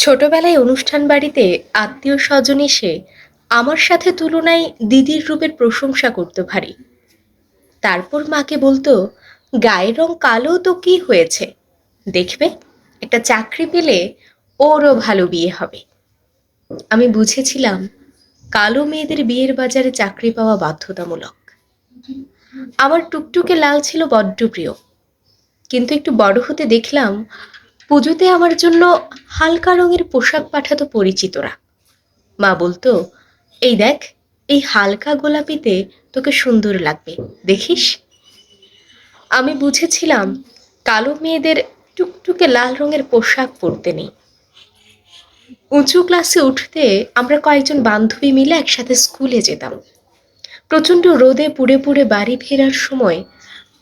ছোটবেলায় অনুষ্ঠান বাড়িতে আত্মীয় স্বজন এসে আমার সাথে তুলনায় দিদির রূপের প্রশংসা করতো ভারী। তারপর মাকে বলতো, গায়ের রং কালো তো কি হয়েছে, দেখবে একটা চাকরি পেলে ওরও ভালো বিয়ে হবে। আমি বুঝেছিলাম কালো মেয়েদের বিয়ের বাজারে চাকরি পাওয়া বাধ্যতামূলক। আমার টুকটুকে লাল ছিল বড্ড প্রিয়, কিন্তু একটু বড় হতে দেখলাম পুজোতে আমার জন্য হালকা রঙের পোশাক পাঠাতো পরিচিতরা। মা বলতো, এই দেখ, এই হালকা গোলাপিতে তোকে সুন্দর লাগবে, দেখিস। আমি বুঝেছিলাম কালো মেয়েদের টুকটুকে লাল রঙের পোশাক পরতে নেই। উঁচু ক্লাসে উঠতে আমরা কয়েকজন বান্ধবী মিলে একসাথে স্কুলে যেতাম। প্রচণ্ড রোদে পুড়ে পুড়ে বাড়ি ফেরার সময়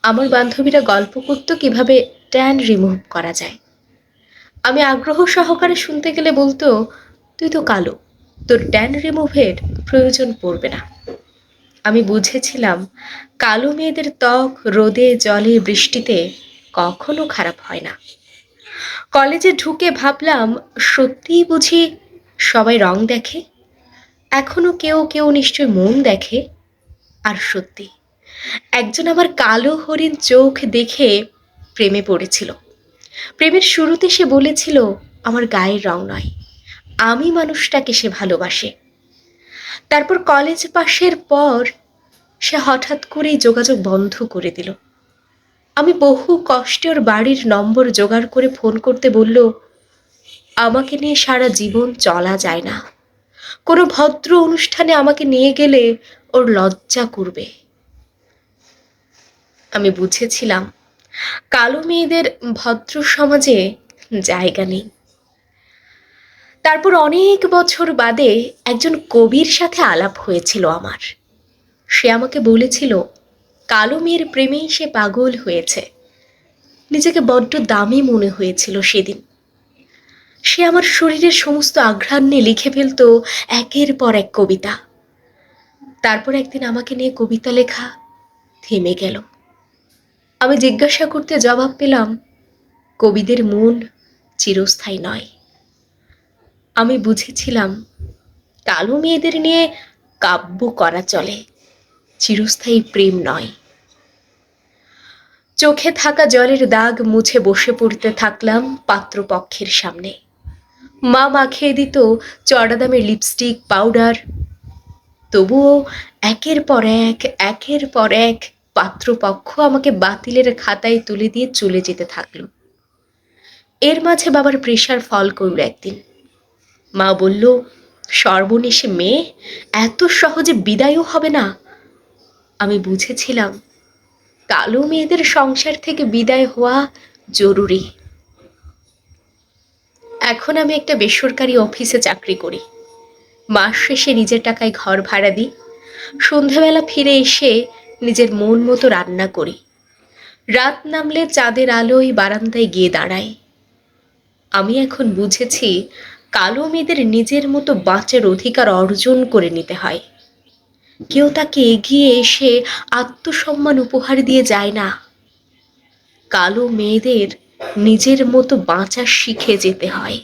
আমার বান্ধবীরা গল্প করতো কিভাবে ট্যান রিমুভ করা যায়। আমি আগ্রহ সহকারে শুনতে গেলে বলতো, তুই তো কালো, তোর ট্যান রিমুভের প্রয়োজন পড়বে না। আমি বুঝেছিলাম কালো মেয়েদের ত্বক রোদে জলে বৃষ্টিতে কখনো খারাপ হয় না। কলেজে ঢুকে ভাবলাম, সত্যিই বুঝি সবাই রং দেখে, এখনো কেউ কেউ নিশ্চয় মন দেখে। আর সত্যি, একজন আমার কালো হরিণ চোখ দেখে প্রেমে পড়েছিল। প্রেমের শুরুতে সে বলেছিল আমার গায়ের রং নয়, আমি মানুষটাকে সে ভালোবাসে। তারপর কলেজ পাশের পর সে হঠাৎ করেই যোগাযোগ বন্ধ করে দিল। আমি বহু কষ্টে ওর বাড়ির নম্বর জোগাড় করে ফোন করতে বলল, আমাকে নিয়ে সারা জীবন চলা যায় না, কোনো ভদ্র অনুষ্ঠানে আমাকে নিয়ে গেলে ওর লজ্জা করবে। আমি বুঝেছিলাম কালো মেয়েদের ভদ্র সমাজে জায়গা নেই। তারপর অনেক বছর বাদে একজন কবির সাথে আলাপ হয়েছিল আমার। সে আমাকে বলেছিল কালো মেয়ের প্রেমেই সে পাগল হয়েছে। নিজেকে বড্ড দামি মনে হয়েছিল সেদিন। সে আমার শরীরের সমস্ত আঘ্রাণ নিয়ে লিখে ফেলতো একের পর এক কবিতা। তারপর একদিন আমাকে নিয়ে কবিতা লেখা থেমে গেল। আমি জিজ্ঞাসা করতে জবাব পেলাম, কবিদের মন চিরস্থায়ী নয়। আমি বুঝেছিলাম কালো মেয়েদের নিয়ে কাব্য করা চলে, চিরস্থায়ী প্রেম নয়। চোখে থাকা জলের দাগ মুছে বসে পড়তে থাকলাম পাত্রপক্ষের সামনে। মা মাখিয়ে দিত চড়া দামের লিপস্টিক পাউডার। তবুও একের পর এক পাত্রপক্ষ আমাকে বাতিলের খাতায় তুলে দিয়ে চলে যেতে থাকলো। এর মাঝে বাবার প্রেশার ফল করলো একদিন। মা বলল, সর্বনেশে মেয়ে, এত সহজে বিদায়ও হবে না। আমি বুঝেছিলাম কালো মেয়েদের সংসার থেকে বিদায় হওয়া জরুরি। এখন আমি একটা বেসরকারি অফিসে চাকরি করি। মাস শেষে নিজের টাকায় ঘর ভাড়া দিই। সন্ধ্যাবেলা ফিরে এসে নিজের মন মতো রান্না করি। রাত নামলে চাঁদের আলোয় বারান্দায় গিয়ে দাঁড়াই। আমি এখন বুঝেছি কালো মেয়েদের নিজের মতো বাঁচার অধিকার অর্জন করে নিতে হয়। কেউ তাকে এগিয়ে এসে আত্মসম্মান উপহার দিয়ে যায় না। কালো মেয়েদের নিজের মতো বাঁচা শিখে যেতে হয়।